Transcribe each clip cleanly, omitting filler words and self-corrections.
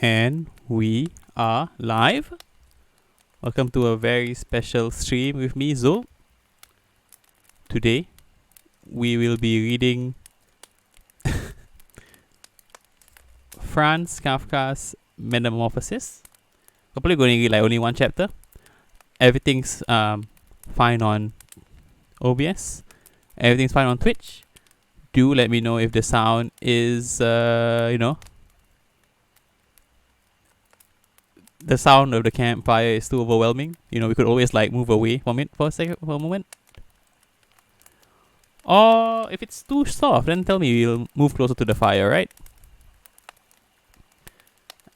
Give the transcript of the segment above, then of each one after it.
And we are live. Welcome to a very special stream with me, Zul. Today, we will be reading Franz Kafka's Metamorphosis. We're probably going to read like only one chapter. Everything's fine on OBS. Everything's fine on Twitch. Do let me know if the sound is, the sound of the campfire is too overwhelming. We could always like move away from it for a moment. Or if it's too soft, then tell me, we'll move closer to the fire, right?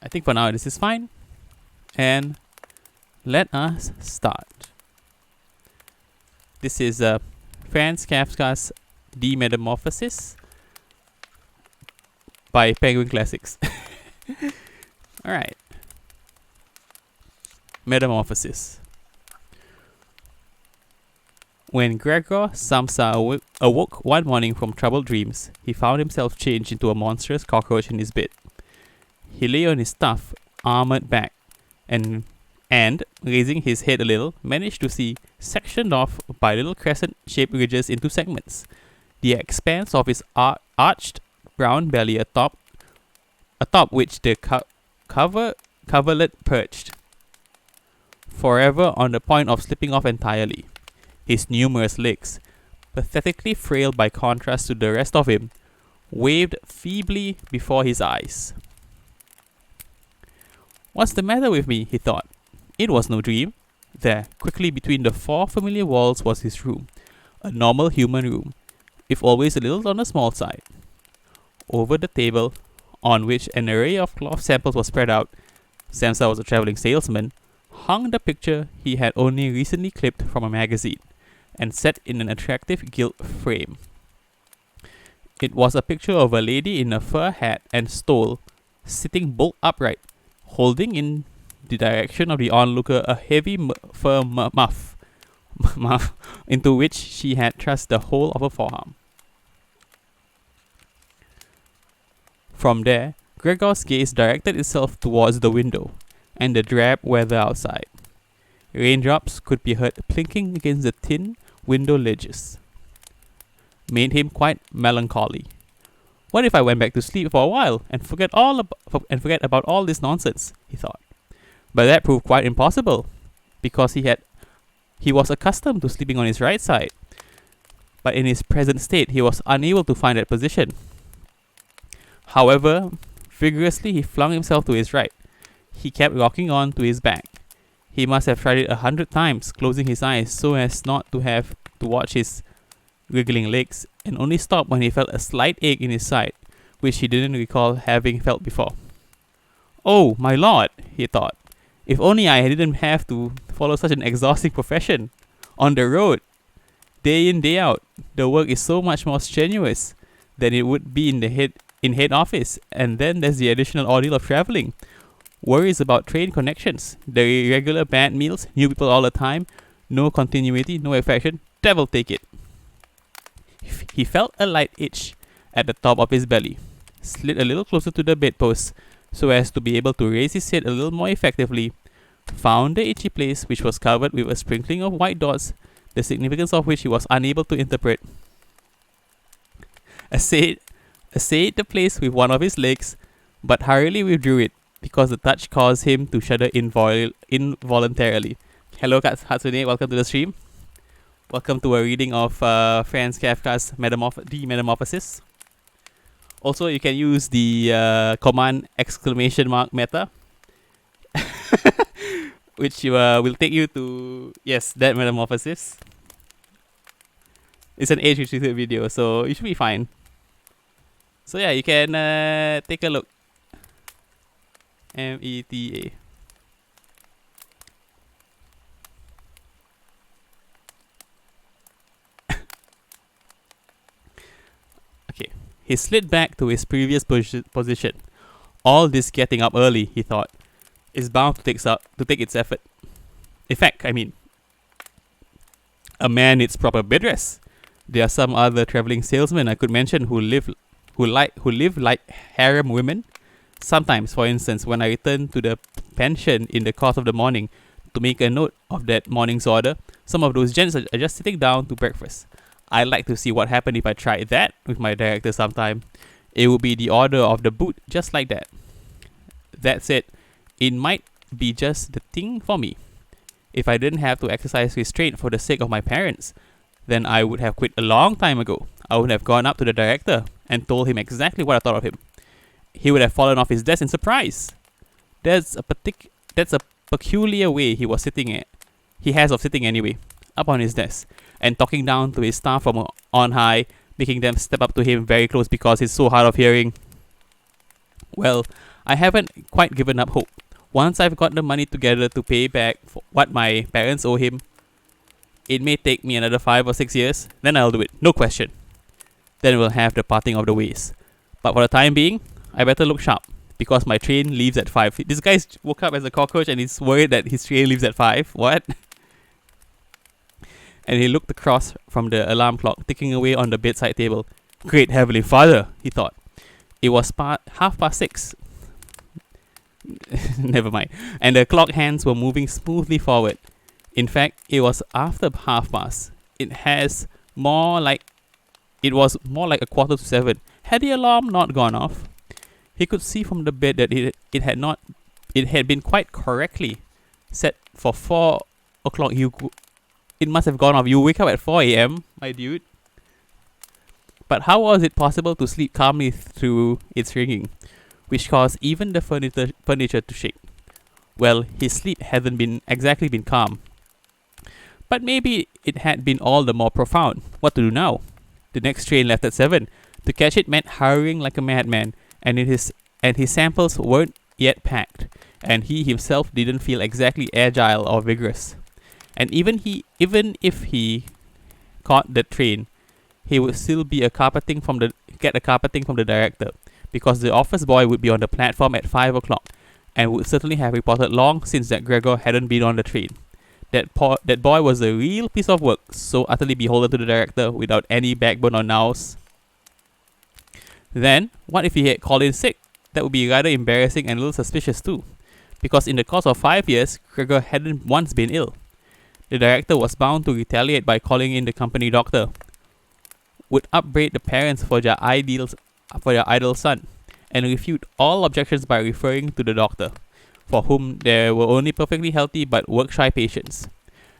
I think for now this is fine. And let us start. This is Franz Kafka's Metamorphosis by Penguin Classics. Alright. Metamorphosis. When Gregor Samsa awoke one morning from troubled dreams, he found himself changed into a monstrous cockroach in his bed. He lay on his tough, armored back and raising his head a little, managed to see, sectioned off by little crescent-shaped ridges into segments, the expanse of his arched brown belly atop which the coverlet perched, forever on the point of slipping off entirely. His numerous legs, pathetically frail by contrast to the rest of him, waved feebly before his eyes. "What's the matter with me?" he thought. It was no dream. There, quickly between the four familiar walls, was his room, a normal human room, if always a little on the small side. Over the table, on which an array of cloth samples was spread out, Samsa was a travelling salesman, hung the picture he had only recently clipped from a magazine, and set in an attractive gilt frame. It was a picture of a lady in a fur hat and stole, sitting bolt upright, holding in the direction of the onlooker a heavy fur muff, into which she had thrust the whole of her forearm. From there, Gregor's gaze directed itself towards the window and the drab weather outside. Raindrops could be heard plinking against the tin window ledges. Made him quite melancholy. What if I went back to sleep for a while and forget about all this nonsense? He thought. But that proved quite impossible, because he was accustomed to sleeping on his right side. But in his present state, he was unable to find that position. However, vigorously he flung himself to his right. He kept rocking on to his back. He must have tried it 100 times, closing his eyes so as not to have to watch his wriggling legs, and only stopped when he felt a slight ache in his side, which he didn't recall having felt before. "Oh, my lord," he thought. "If only I didn't have to follow such an exhausting profession. On the road, day in, day out, the work is so much more strenuous than it would be in head office, and then there's the additional ordeal of travelling. Worries about train connections, the irregular bad meals, new people all the time, no continuity, no affection, devil take it." He felt a light itch at the top of his belly, slid a little closer to the bedpost so as to be able to raise his head a little more effectively, found the itchy place, which was covered with a sprinkling of white dots, the significance of which he was unable to interpret. Essayed the place with one of his legs, but hurriedly withdrew it, because the touch caused him to shudder involuntarily. Hello Hatsune, welcome to the stream. Welcome to a reading of Franz Kafka's Metamorphosis. Also, you can use the command !meta, which will take you to, yes, that Metamorphosis. It's an age-restricted video, so you should be fine. So yeah, you can take a look. META. Okay, he slid back to his previous position. All this getting up early, he thought, is bound to take its effect. A man needs proper bed rest. There are some other travelling salesmen I could mention who live like harem women, Sometimes, for instance, when I return to the pension in the course of the morning to make a note of that morning's order, some of those gents are just sitting down to breakfast. I'd like to see what happened if I tried that with my director sometime. It would be the order of the boot, just like that. That said, it might be just the thing for me. If I didn't have to exercise restraint for the sake of my parents, then I would have quit a long time ago. I would have gone up to the director and told him exactly what I thought of him. He would have fallen off his desk in surprise. That's a peculiar way he was sitting at. He has of sitting anyway, up on his desk, and talking down to his staff from on high, making them step up to him very close because he's so hard of hearing. Well, I haven't quite given up hope. Once I've got the money together to pay back for what my parents owe him, it may take me another 5 or 6 years, then I'll do it, no question. Then we'll have the parting of the ways. But for the time being, I better look sharp, because my train leaves at 5. This guy woke up as a cockroach and he's worried that his train leaves at 5. What? And he looked across from the alarm clock ticking away on the bedside table. Great Heavenly Father, he thought. It was 6:30. Never mind. And the clock hands were moving smoothly forward. In fact, it was after 6:30. It was more like 7:15. Had the alarm not gone off? He could see from the bed that it had been quite correctly set for 4 o'clock. It must have gone off. You wake up at 4 a.m., my dude. But how was it possible to sleep calmly through its ringing, which caused even the furniture to shake? Well, his sleep hadn't exactly been calm. But maybe it had been all the more profound. What to do now? The next train left at 7. To catch it meant hurrying like a madman, and his samples weren't yet packed, and he himself didn't feel exactly agile or vigorous. And even if he caught the train, he would still be get a carpeting from the director, because the office boy would be on the platform at 5 o'clock, and would certainly have reported long since that Gregor hadn't been on the train. That boy was a real piece of work, so utterly beholden to the director, without any backbone or nous. Then, what if he had called in sick? That would be rather embarrassing and a little suspicious too, because in the course of 5 years, Gregor hadn't once been ill. The director was bound to retaliate by calling in the company doctor, would upbraid the parents for their idle son, and refute all objections by referring to the doctor, for whom there were only perfectly healthy but work-shy patients.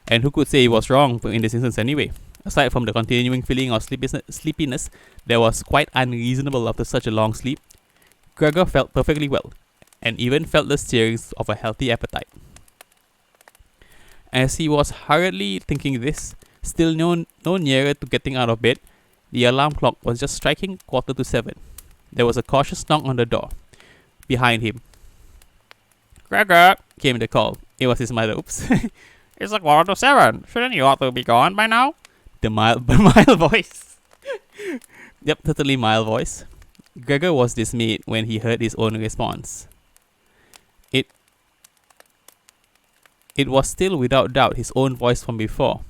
And who could say he was wrong in this instance anyway? Aside from the continuing feeling of sleepiness that was quite unreasonable after such a long sleep, Gregor felt perfectly well, and even felt the stirrings of a healthy appetite. As he was hurriedly thinking this, still no nearer to getting out of bed, the alarm clock was just striking 7:15. There was a cautious knock on the door. Behind him, Gregor, came the call. It was his mother. Oops. It's 7:15. Shouldn't you ought to be gone by now? The mild voice. Yep, totally mild voice. Gregor was dismayed when he heard his own response. It was still without doubt his own voice from before,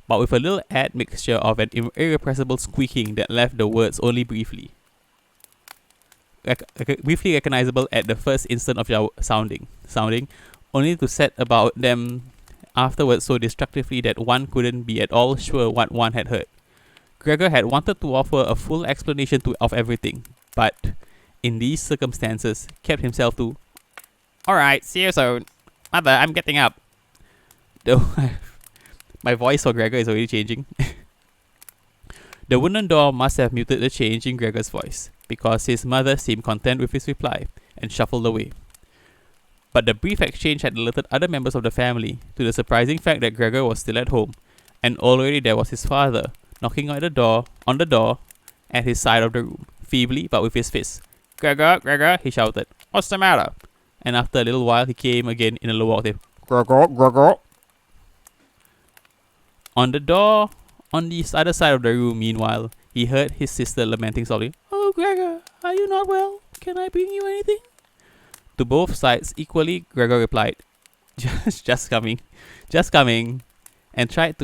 but with a little admixture of an irrepressible squeaking that left the words only briefly recognizable at the first instant of their sounding, only to set about them afterwards so destructively that one couldn't be at all sure what one had heard. Gregor had wanted to offer a full explanation of everything, but in these circumstances kept himself to, "Alright, see you soon. Mother, I'm getting up." My voice for Gregor is already changing. The wooden door must have muted the change in Gregor's voice, because his mother seemed content with his reply, and shuffled away. But the brief exchange had alerted other members of the family to the surprising fact that Gregor was still at home, and already there was his father, knocking on the door at his side of the room, feebly but with his fist. Gregor, he shouted. "What's the matter?" And after a little while he came again in a low octave. Gregor. On the other side of the room, meanwhile, he heard his sister lamenting softly. "Oh, Gregor, are you not well? Can I bring you anything?" To both sides equally, Gregor replied, just coming, and tried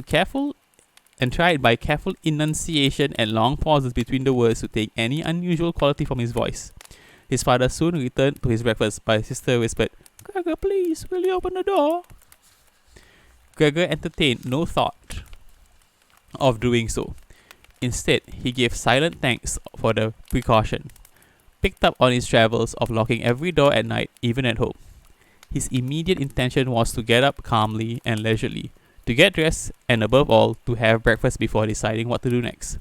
by careful enunciation and long pauses between the words to take any unusual quality from his voice. His father soon returned to his breakfast, but his sister whispered, "Gregor, please, will you open the door?" Gregor entertained no thought of doing so. Instead, he gave silent thanks for the precaution, picked up on his travels of locking every door at night, even at home. His immediate intention was to get up calmly and leisurely, to get dressed, and above all, to have breakfast before deciding what to do next,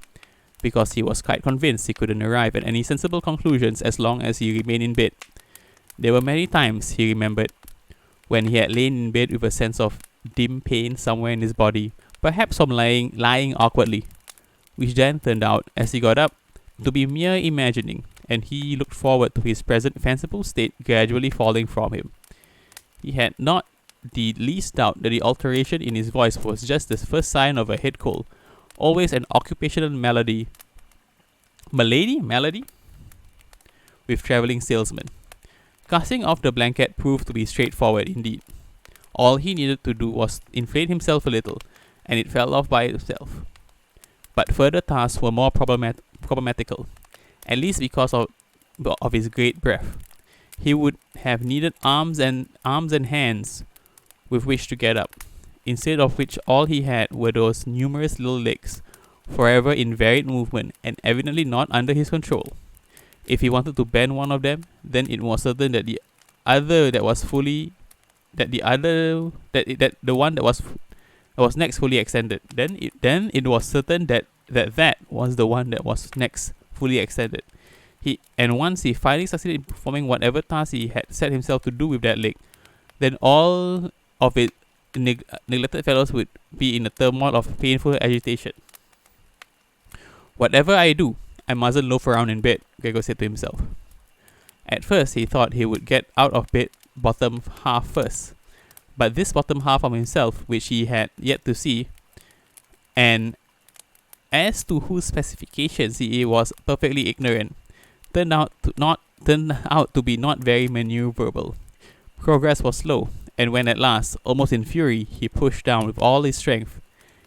because he was quite convinced he couldn't arrive at any sensible conclusions as long as he remained in bed. There were many times, he remembered, when he had lain in bed with a sense of dim pain somewhere in his body, perhaps from lying awkwardly, which then turned out, as he got up, to be mere imagining, and he looked forward to his present fanciful state gradually falling from him. He had not the least doubt that the alteration in his voice was just the first sign of a head cold, always an occupational malady with travelling salesmen. Casting off the blanket proved to be straightforward indeed. All he needed to do was inflate himself a little, and it fell off by itself. But further tasks were more problematical, at least because of his great breadth. He would have needed arms and hands with which to get up, instead of which all he had were those numerous little legs, forever in varied movement and evidently not under his control. If he wanted to bend one of them, then it was certain that the one that was next fully extended. Then it was certain that was the one that was next fully extended. And once he finally succeeded in performing whatever task he had set himself to do with that leg, then all of it neglected fellows would be in a turmoil of painful agitation. "Whatever I do, I mustn't loaf around in bed," Gregor said to himself. At first, he thought he would get out of bed bottom half first, but this bottom half of himself, which he had yet to see, and as to whose specifications he was perfectly ignorant, turned out to be not very maneuverable. Progress was slow, and when at last, almost in fury, he pushed down with all his strength,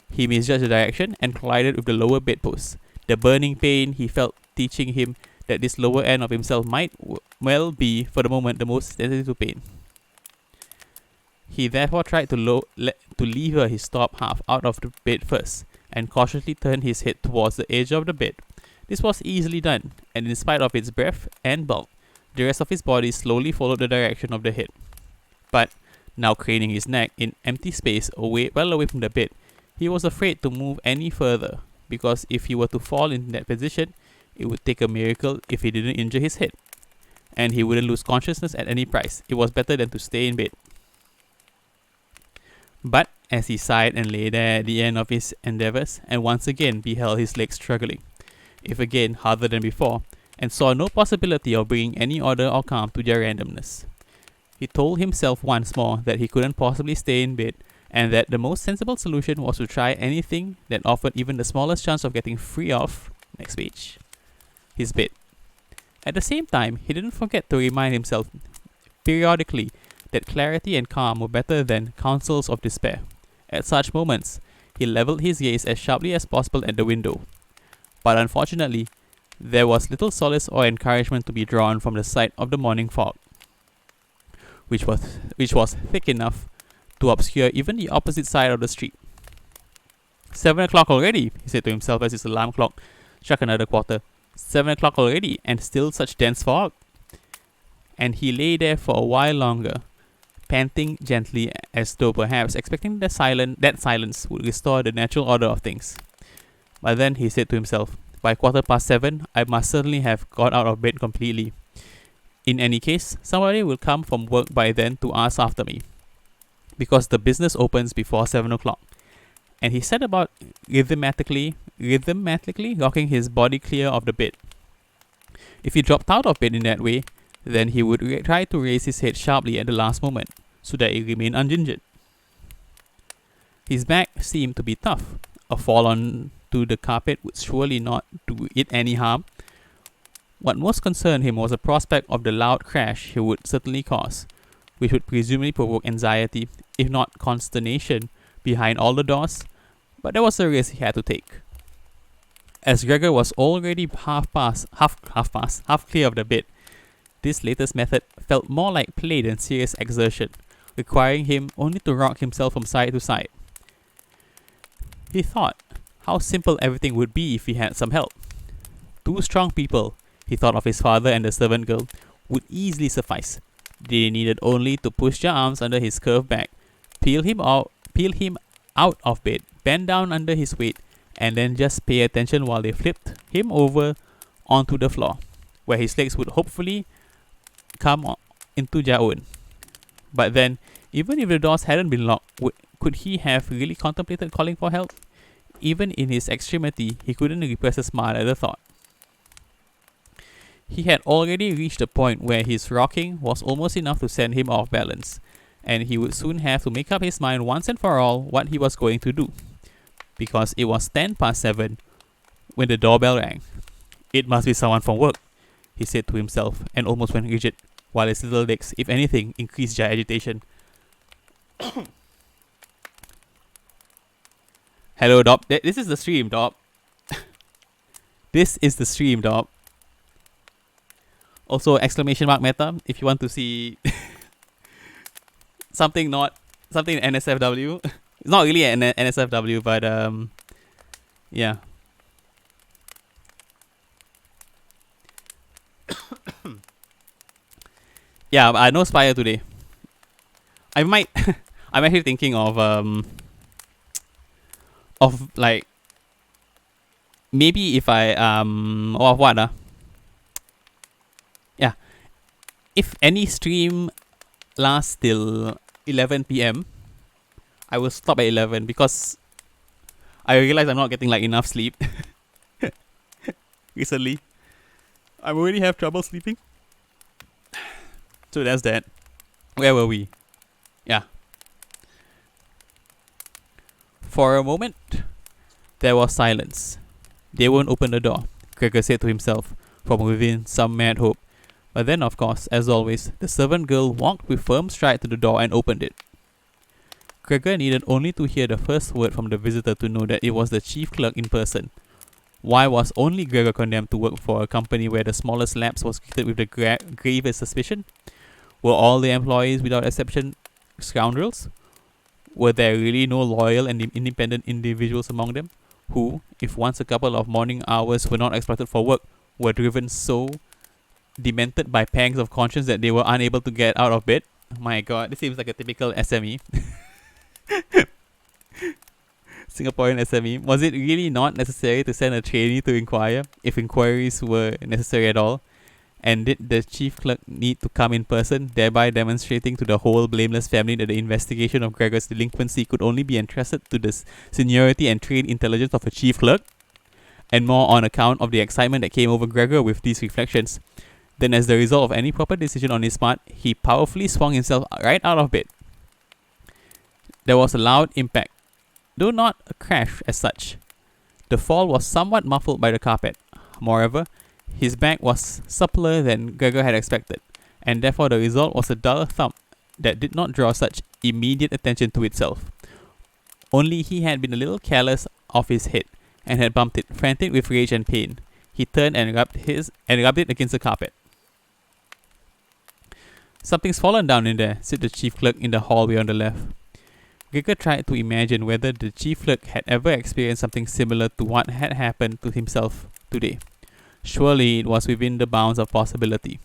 he misjudged the direction and collided with the lower bedpost. The burning pain he felt teaching him that this lower end of himself might well be, for the moment, the most sensitive to pain. He therefore tried to lever his top half out of the bed first, and cautiously turned his head towards the edge of the bed. This was easily done, and in spite of its breadth and bulk, the rest of his body slowly followed the direction of the head. But, now craning his neck in empty space well away from the bed, he was afraid to move any further, because if he were to fall in that position, it would take a miracle if he didn't injure his head, and he wouldn't lose consciousness at any price. It was better than to stay in bed. But as he sighed and lay there at the end of his endeavours, and once again beheld his legs struggling, if again harder than before, and saw no possibility of bringing any order or calm to their randomness, he told himself once more that he couldn't possibly stay in bed, and that the most sensible solution was to try anything that offered even the smallest chance of getting free of, next page, his bed. At the same time, he didn't forget to remind himself periodically that clarity and calm were better than counsels of despair. At such moments, he levelled his gaze as sharply as possible at the window. But unfortunately, there was little solace or encouragement to be drawn from the sight of the morning fog, which was thick enough to obscure even the opposite side of the street. 7 o'clock already, he said to himself as his alarm clock struck another quarter. 7 o'clock already, and still such dense fog. And he lay there for a while longer, panting gently as though perhaps expecting that silence would restore the natural order of things. But then he said to himself, by 7:15, I must certainly have got out of bed completely. In any case, somebody will come from work by then to ask after me, because the business opens before 7 o'clock. And he set about rhythmatically rocking his body clear of the bed. If he dropped out of bed in that way, then he would try to raise his head sharply at the last moment, so that it remained uninjured. His back seemed to be tough. A fall onto the carpet would surely not do it any harm. What most concerned him was the prospect of the loud crash he would certainly cause, which would presumably provoke anxiety, if not consternation, behind all the doors, but that was a risk he had to take. As Gregor was already half clear of the bed, This latest method felt more like play than serious exertion, requiring him only to rock himself from side to side. He thought how simple everything would be if he had some help. Two strong people, he thought of his father and the servant girl, would easily suffice. They needed only to push their arms under his curved back, peel him out of bed, bend down under his weight, and then just pay attention while they flipped him over onto the floor, where his legs would hopefully come into their own. But then, even if the doors hadn't been locked, could he have really contemplated calling for help? Even in his extremity, he couldn't repress a smile at the thought. He had already reached a point where his rocking was almost enough to send him off balance, and he would soon have to make up his mind once and for all what he was going to do, because it was 7:10 when the doorbell rang. It must be someone from work, he said to himself, and almost went rigid, while his little legs, if anything, increased their agitation. Hello, Dob. This is the stream, Dob. This is the stream, Dob. Also, exclamation mark meta if you want to see something NSFW. It's not really an NSFW, but yeah. Yeah, no Spire today. I might I'm actually thinking of like maybe if I yeah, if any stream lasts till 11 p.m. I will stop at 11 because I realize I'm not getting like enough sleep recently. I already have trouble sleeping. So that's that. Where were we? Yeah. For a moment, there was silence. They won't open the door, Gregor said to himself, from within some mad hope. But then, of course, as always, the servant girl walked with firm stride to the door and opened it. Gregor needed only to hear the first word from the visitor to know that it was the chief clerk in person. Why was only Gregor condemned to work for a company where the smallest lapse was treated with the gravest suspicion? Were all the employees, without exception, scoundrels? Were there really no loyal and independent individuals among them, who, if once a couple of morning hours were not exploited for work, were driven so demented by pangs of conscience that they were unable to get out of bed? My god, this seems like a typical SME. Singaporean SME. Was it really not necessary to send a trainee to inquire, if inquiries were necessary at all? And did the chief clerk need to come in person, thereby demonstrating to the whole blameless family that the investigation of Gregor's delinquency could only be entrusted to the seniority and trained intelligence of a chief clerk? And more on account of the excitement that came over Gregor with these reflections, then as the result of any proper decision on his part, he powerfully swung himself right out of bed. There was a loud impact, though not a crash as such. The fall was somewhat muffled by the carpet. Moreover, his back was suppler than Gregor had expected, and therefore the result was a dull thump that did not draw such immediate attention to itself. Only he had been a little careless of his head, and had bumped it, frantic with rage and pain. He turned and rubbed it against the carpet. Something's fallen down in there, said the chief clerk in the hallway on the left. Gregor tried to imagine whether the chief clerk had ever experienced something similar to what had happened to himself today. Surely it was within the bounds of possibility.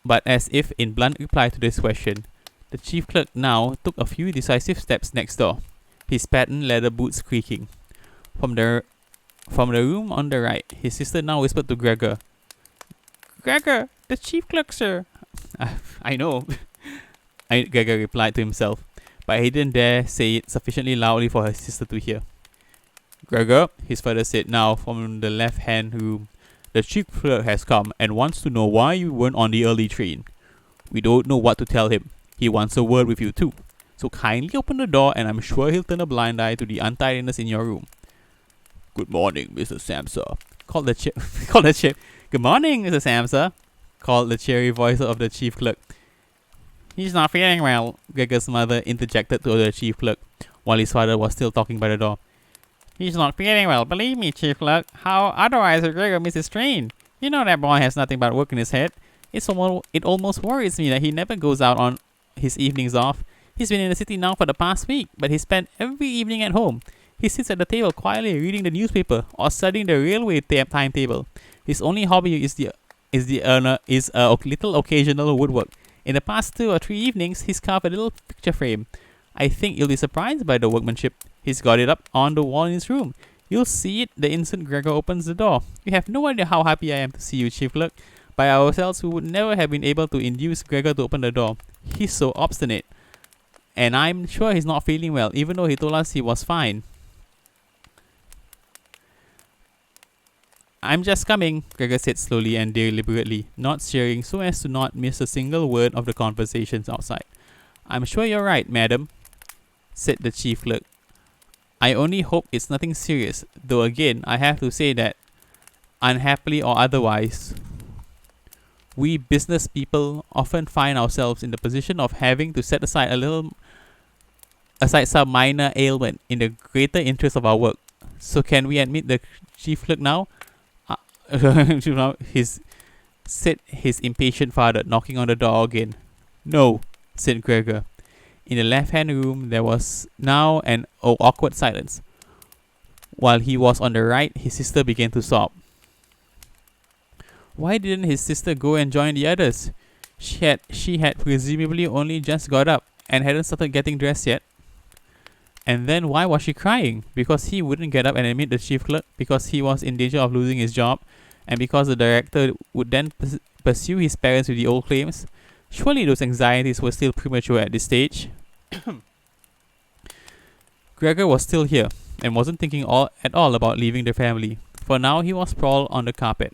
But as if in blunt reply to this question, the chief clerk now took a few decisive steps next door, his patent leather boots creaking. From the room on the right, his sister now whispered to Gregor, "Gregor, the chief clerk, sir." I know, Gregor replied to himself, but he didn't dare say it sufficiently loudly for his sister to hear. "Gregor," his father said now from the left-hand room, "the chief clerk has come and wants to know why you weren't on the early train. We don't know what to tell him. He wants a word with you too. So kindly open the door and I'm sure he'll turn a blind eye to the untidiness in your room." "Good morning, Mr. Samsa," called the chief. "Good morning, Mr. Samsa," called the cheery voice of the chief clerk. "He's not feeling well," Gregor's mother interjected to the chief clerk, while his father was still talking by the door. "He's not feeling well, believe me, chief clerk. How otherwise would Gregor miss his train? You know that boy has nothing but work in his head. It almost worries me that he never goes out on his evenings off. He's been in the city now for the past week, but he spent every evening at home. He sits at the table quietly reading the newspaper or studying the railway timetable. His only hobby is a little occasional woodwork. In the past 2 or 3 evenings, he's carved a little picture frame. I think you'll be surprised by the workmanship. He's got it up on the wall in his room. You'll see it the instant Gregor opens the door. You have no idea how happy I am to see you, Chief Clerk. By ourselves, we would never have been able to induce Gregor to open the door. He's so obstinate. And I'm sure he's not feeling well, even though he told us he was fine. I'm just coming, Gregor said slowly and deliberately, not stirring so as to not miss a single word of the conversations outside. I'm sure you're right, madam, said the chief clerk. I only hope it's nothing serious, though again, I have to say that, unhappily or otherwise, we business people often find ourselves in the position of having to set aside some minor ailment in the greater interest of our work. So can we admit the chief clerk now? Said his impatient father, knocking on the door again. No, said Gregor. In the left-hand room, there was now an awkward silence. While he was on the right, his sister began to sob. Why didn't his sister go and join the others? She had presumably only just got up and hadn't started getting dressed yet. And then why was she crying? Because he wouldn't get up and admit the chief clerk, because he was in danger of losing his job, and because the director would then pursue his parents with the old claims. Surely those anxieties were still premature at this stage. Gregor was still here, and wasn't thinking at all about leaving the family. For now he was sprawled on the carpet,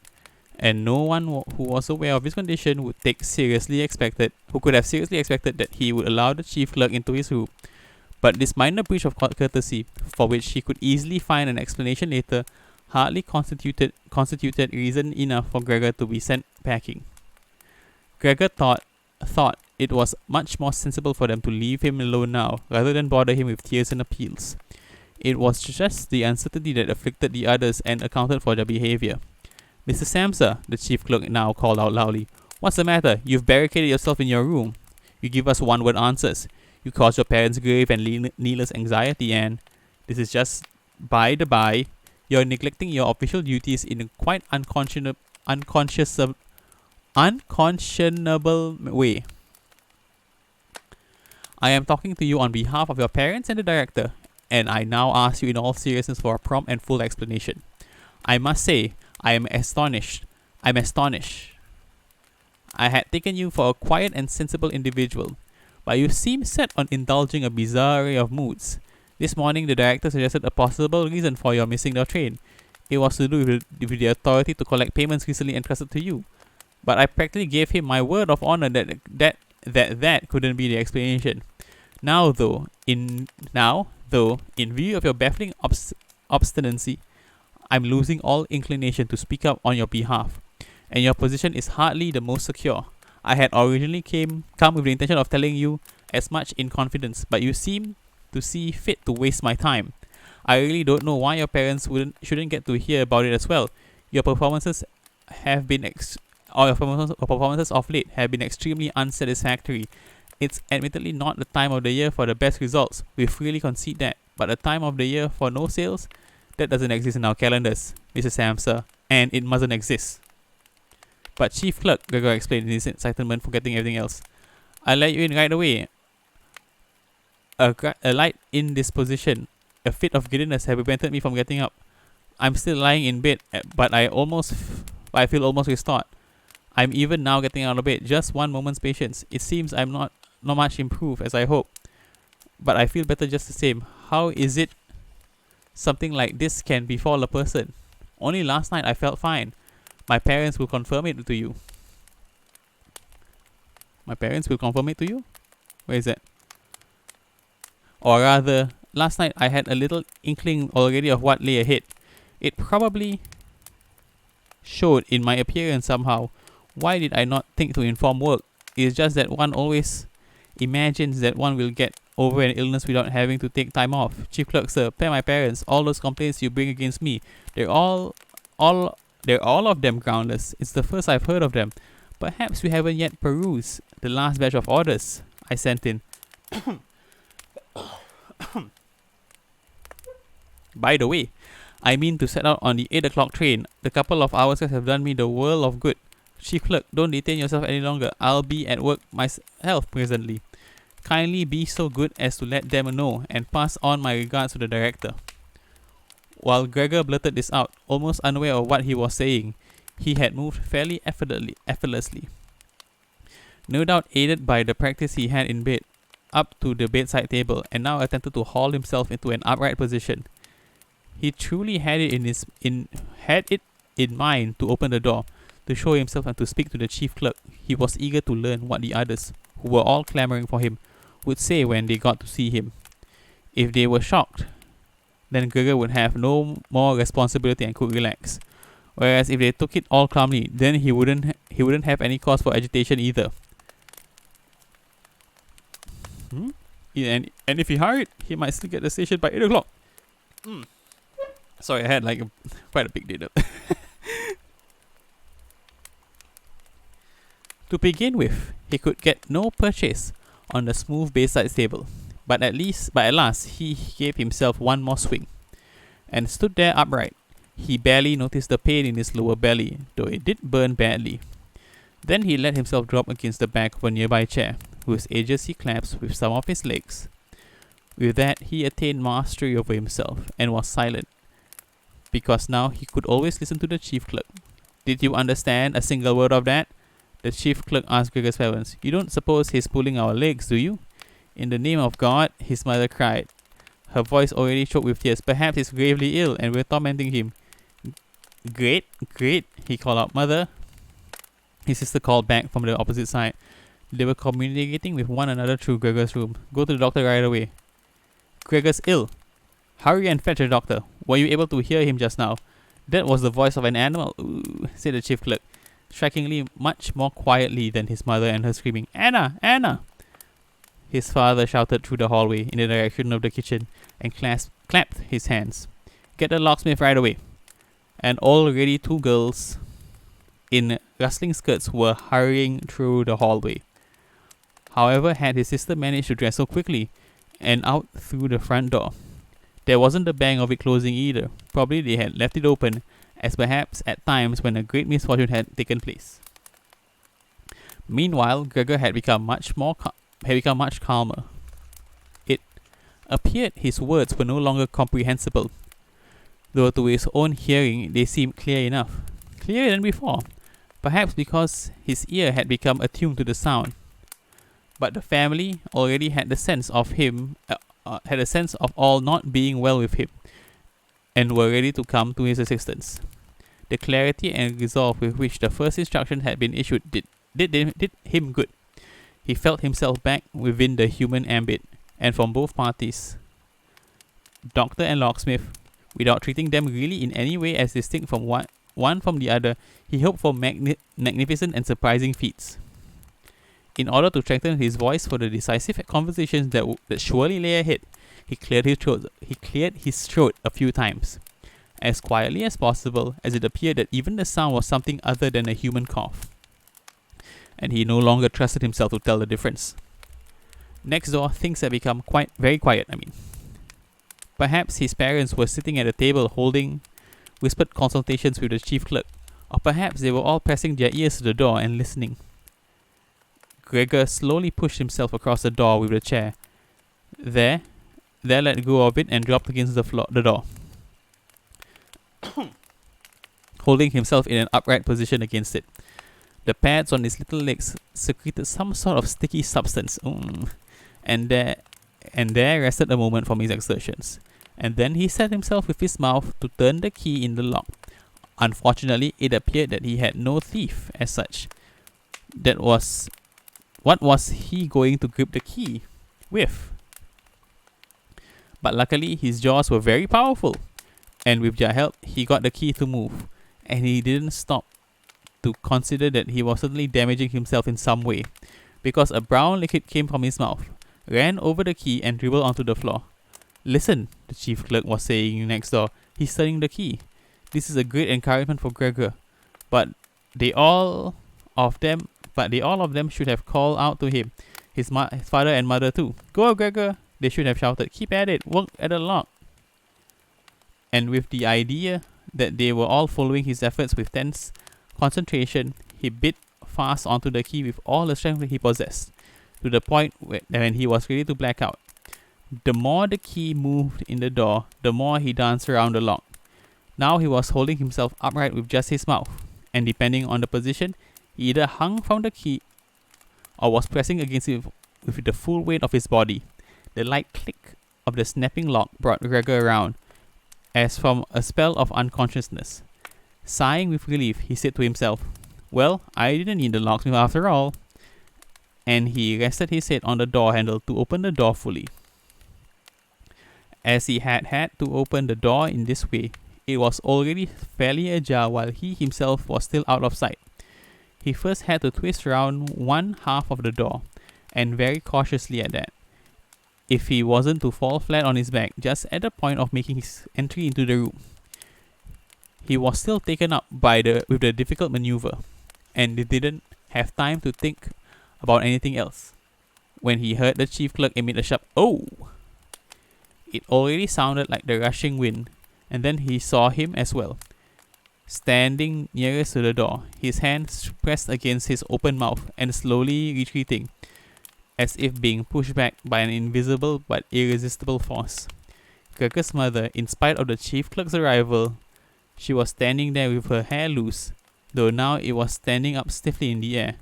and no one who was aware of his condition who could have seriously expected that he would allow the chief clerk into his room. But this minor breach of courtesy, for which he could easily find an explanation later, hardly constituted reason enough for Gregor to be sent packing. Gregor thought it was much more sensible for them to leave him alone now, rather than bother him with tears and appeals. It was just the uncertainty that afflicted the others and accounted for their behaviour. Mr. Samsa, the chief clerk now called out loudly. What's the matter? You've barricaded yourself in your room. You give us one-word answers. You cause your parents grave and needless anxiety, and this is just by the by, you're neglecting your official duties in a quite unconscionable way. I am talking to you on behalf of your parents and the director, and I now ask you in all seriousness for a prompt and full explanation. I must say, I'm astonished. I had taken you for a quiet and sensible individual, but you seem set on indulging a bizarre array of moods. This morning, the director suggested a possible reason for your missing the train. It was to do with the authority to collect payments recently entrusted to you. But I practically gave him my word of honor that couldn't be the explanation. Now, though, in view of your baffling obstinacy, I'm losing all inclination to speak up on your behalf, and your position is hardly the most secure. I had originally come with the intention of telling you as much in confidence, but you seem to see fit to waste my time. I really don't know why your parents shouldn't get to hear about it as well. Your performances of late have been extremely unsatisfactory. It's admittedly not the time of the year for the best results. We freely concede that. But a time of the year for no sales? That doesn't exist in our calendars, Mrs. Samsa, and it mustn't exist. But Chief Clerk, Gregor explained in his excitement, forgetting everything else. I'll let you in right away. A light indisposition, a fit of giddiness had prevented me from getting up. I'm still lying in bed, but I feel almost restored. I'm even now getting out of bed. Just one moment's patience. It seems I'm not much improved as I hoped, but I feel better just the same. How is it something like this can befall a person? Only last night I felt fine. My parents will confirm it to you. My parents will confirm it to you? Where is that? Or rather, last night I had a little inkling already of what lay ahead. It probably showed in my appearance somehow. Why did I not think to inform work? It's just that one always imagines that one will get over an illness without having to take time off. Chief Clerk, sir, pay my parents. All those complaints you bring against me, they're all of them groundless. It's the first I've heard of them. Perhaps we haven't yet perused the last batch of orders I sent in. By the way, I mean to set out on the 8 o'clock train. The couple of hours have done me the world of good. Chief Clerk, don't detain yourself any longer. I'll be at work myself presently. Kindly be so good as to let them know and pass on my regards to the director. While Gregor blurted this out, almost unaware of what he was saying, he had moved fairly effortlessly. No doubt aided by the practice he had in bed, up to the bedside table, and now attempted to haul himself into an upright position. He truly had it in mind to open the door, to show himself and to speak to the chief clerk. He was eager to learn what the others, who were all clamoring for him, would say when they got to see him. If they were shocked, then Gregor would have no more responsibility and could relax. Whereas if they took it all calmly, then he wouldn't have any cause for agitation either. And if he hurried, he might still get the station by 8 o'clock. Sorry, I had quite a big dinner. To begin with, he could get no purchase on the smooth bedside table, but at last he gave himself one more swing, and stood there upright. He barely noticed the pain in his lower belly, though it did burn badly. Then he let himself drop against the back of a nearby chair, whose edges he clasped with some of his legs. With that, he attained mastery over himself, and was silent, because now he could always listen to the chief clerk. Did you understand a single word of that? The chief clerk asked Gregor's parents. You don't suppose he's pulling our legs, do you? In the name of God, his mother cried, her voice already choked with tears. Perhaps he's gravely ill and we're tormenting him. Great, he called out. Mother, his sister called back from the opposite side. They were communicating with one another through Gregor's room. Go to the doctor right away. Gregor's ill. Hurry and fetch a doctor. Were you able to hear him just now? That was the voice of an animal, said the chief clerk, strikingly much more quietly than his mother and her screaming, Anna! Anna! His father shouted through the hallway in the direction of the kitchen and clapped his hands. Get the locksmith right away. And already 2 girls in rustling skirts were hurrying through the hallway. However, had his sister managed to dress so quickly and out through the front door? There wasn't the bang of it closing either. Probably they had left it open, as perhaps at times when a great misfortune had taken place. Meanwhile, Gregor had become much calmer. It appeared his words were no longer comprehensible, though to his own hearing they seemed clear enough, clearer than before, perhaps because his ear had become attuned to the sound. But the family already had the sense of all not being well with him, and were ready to come to his assistance. The clarity and resolve with which the first instruction had been issued did him good. He felt himself back within the human ambit, and from both parties, doctor and locksmith, without treating them really in any way as distinct from one from the other, he hoped for magnificent and surprising feats. In order to strengthen his voice for the decisive conversations that surely lay ahead, he cleared his throat a few times, as quietly as possible, as it appeared that even the sound was something other than a human cough. And he no longer trusted himself to tell the difference. Next door, things had become very quiet. Perhaps his parents were sitting at a table holding whispered consultations with the chief clerk, or perhaps they were all pressing their ears to the door and listening. Gregor slowly pushed himself across the door with the chair. There let go of it and dropped against the door, holding himself in an upright position against it. The pads on his little legs secreted some sort of sticky substance, and there rested a moment from his exertions. And then he set himself with his mouth to turn the key in the lock. Unfortunately, it appeared that he had no teeth as such. What was he going to grip the key with? But luckily, his jaws were very powerful, and with their help, he got the key to move, and he didn't stop to consider that he was certainly damaging himself in some way, because a brown liquid came from his mouth, ran over the key and dribbled onto the floor. Listen, the chief clerk was saying next door, he's turning the key. This is a great encouragement for Gregor, but they all all of them should have called out to him, his father and mother too. Go, Gregor! They should have shouted. Keep at it. Work at the lock. And with the idea that they were all following his efforts with tense concentration, he bit fast onto the key with all the strength he possessed, to the point when he was ready to black out. The more the key moved in the door, the more he danced around the lock. Now he was holding himself upright with just his mouth, and depending on the position, he either hung from the key or was pressing against it with the full weight of his body. The light click of the snapping lock brought Gregor around, as from a spell of unconsciousness. Sighing with relief, he said to himself, "Well, I didn't need the locksmith after all." And he rested his head on the door handle to open the door fully. As he had to open the door in this way, it was already fairly ajar while he himself was still out of sight. He first had to twist around one half of the door, and very cautiously at that, if he wasn't to fall flat on his back just at the point of making his entry into the room. He was still taken up with the difficult maneuver, and he didn't have time to think about anything else, when he heard the chief clerk emit a sharp "Oh!" It already sounded like the rushing wind, and then he saw him as well, standing nearest to the door, his hands pressed against his open mouth and slowly retreating, as if being pushed back by an invisible but irresistible force. Gregor's mother, in spite of the chief clerk's arrival, she was standing there with her hair loose, though now it was standing up stiffly in the air.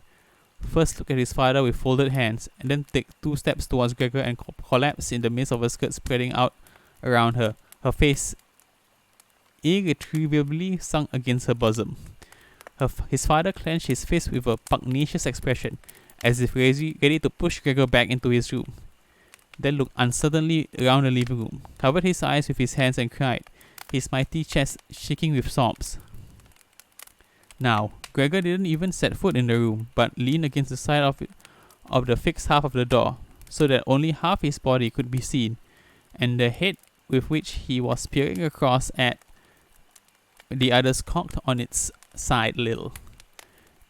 First look at his father with folded hands, and then take 2 steps towards Gregor and collapse in the midst of her skirt spreading out around her, her face irretrievably sunk against her bosom. His father clenched his fist with a pugnacious expression, as if ready to push Gregor back into his room. Then looked uncertainly around the living room, covered his eyes with his hands and cried, his mighty chest shaking with sobs. Now, Gregor didn't even set foot in the room, but leaned against the side of the fixed half of the door, so that only half his body could be seen, and the head with which he was peering across at the others cocked on its side a little.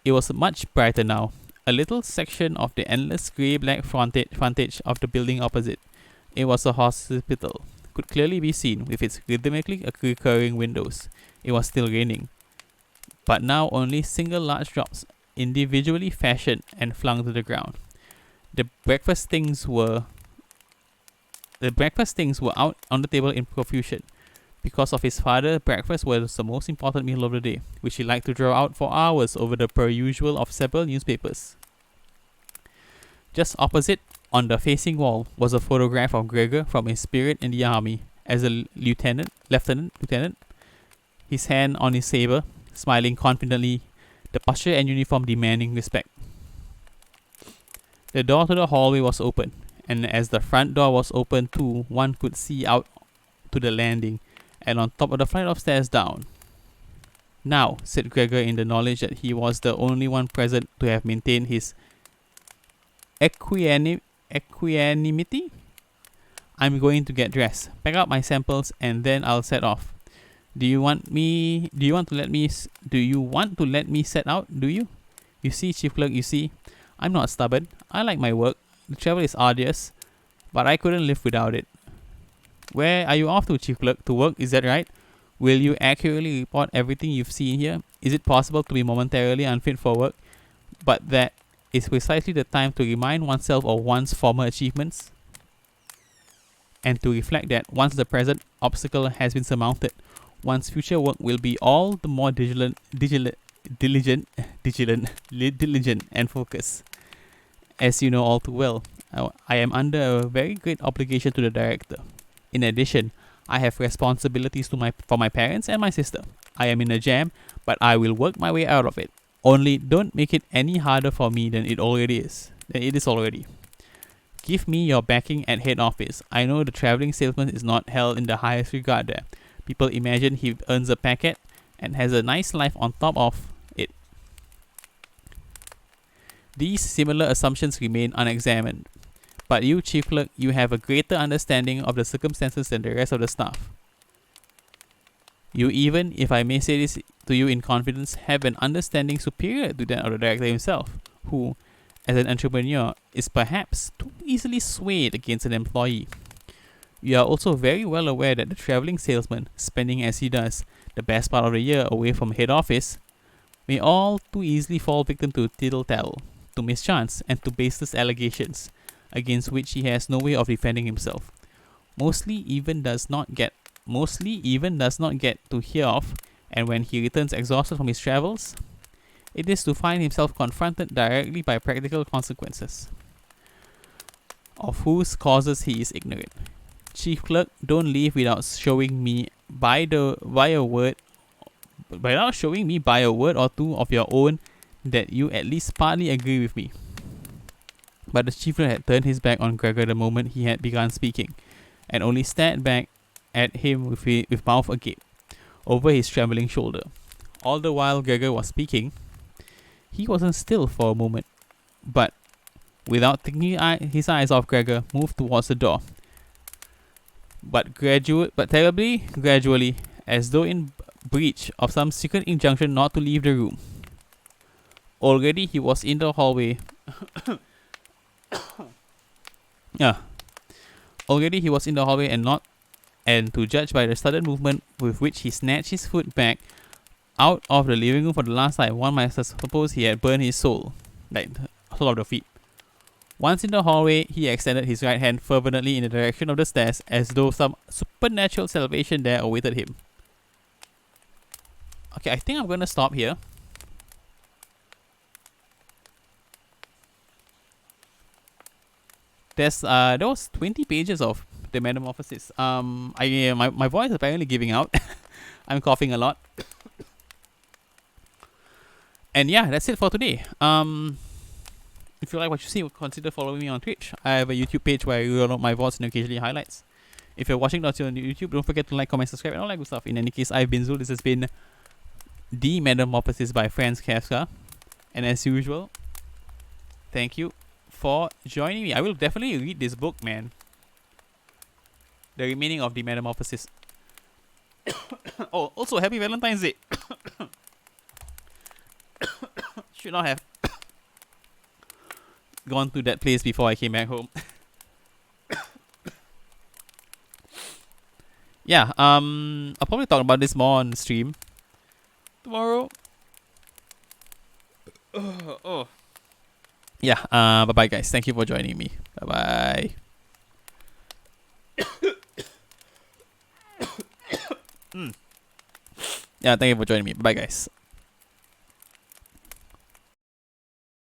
It was much brighter now. A little section of the endless grey-black frontage of the building opposite, it was a hospital, could clearly be seen with its rhythmically recurring windows. It was still raining, but now only single large drops, individually fashioned and flung to the ground. The breakfast things were out on the table in profusion. Because of his father, breakfast was the most important meal of the day, which he liked to draw out for hours over the perusal of several newspapers. Just opposite, on the facing wall, was a photograph of Gregor from his period in the army as a lieutenant, his hand on his saber, smiling confidently, the posture and uniform demanding respect. The door to the hallway was open, and as the front door was open too, one could see out to the landing, and on top of the flight of stairs down. "Now," said Gregor in the knowledge that he was the only one present to have maintained his equanimity, "I'm going to get dressed, pack up my samples, and then I'll set off. Do you want to let me set out, do you? You see, Chief Clerk, I'm not stubborn. I like my work. The travel is arduous, but I couldn't live without it." "Where are you off to, Chief Clerk? To work, is that right? Will you accurately report everything you've seen here? Is it possible to be momentarily unfit for work, but that is precisely the time to remind oneself of one's former achievements, and to reflect that once the present obstacle has been surmounted, one's future work will be all the more diligent and focused. As you know all too well, I am under a very great obligation to the director. In addition, I have responsibilities for my parents and my sister. I am in a jam, but I will work my way out of it. Only don't make it any harder for me than it is already. Give me your backing at head office. I know the travelling salesman is not held in the highest regard there. People imagine he earns a packet and has a nice life on top of it. These similar assumptions remain unexamined. But you, Chief Clerk, you have a greater understanding of the circumstances than the rest of the staff. You even, if I may say this to you in confidence have an understanding superior to that of the director himself, who, as an entrepreneur, is perhaps too easily swayed against an employee. You are also very well aware that the travelling salesman, spending as he does the best part of the year away from head office, may all too easily fall victim to tittle-tattle, to mischance, and to baseless allegations, against which he has no way of defending himself. Mostly even does not get to hear of, and when he returns exhausted from his travels, it is to find himself confronted directly by practical consequences, of whose causes he is ignorant. Chief clerk, don't leave without showing me by a word or two of your own that you at least partly agree with me. But the chief clerk had turned his back on Gregor the moment he had begun speaking, and only stared back at him with mouth agape, over his trembling shoulder. All the while Gregor was speaking, he wasn't still for a moment, but, without taking his eyes off Gregor, moved towards the door. But terribly gradually, as though in breach of some secret injunction not to leave the room. Already he was in the hallway. Already he was in the hallway, and to judge by the sudden movement with which he snatched his foot back out of the living room for the last time, one might suppose he had burned his soul, like the sole of the feet. Once in the hallway, he extended his right hand fervently in the direction of the stairs, as though some supernatural salvation there awaited him. Okay, I think I'm going to stop here. There was 20 pages of the Metamorphosis. My voice is apparently giving out. I'm coughing a lot. And yeah, that's it for today. If you like what you see, consider following me on Twitch. I have a YouTube page where I roll out my voice and occasionally highlights. If you're watching this on YouTube, don't forget to like, comment, subscribe, and all that good stuff. In any case, I've been Zul. This has been The Metamorphosis by Franz Kafka. And as usual, thank you for joining me. I will definitely read this book, man. The remaining of The Metamorphosis. Oh, also, happy Valentine's Day. Should not have gone to that place before I came back home. Yeah, I'll probably talk about this more on stream tomorrow. Yeah, bye bye guys. Thank you for joining me. Bye bye. Yeah, thank you for joining me. Bye guys.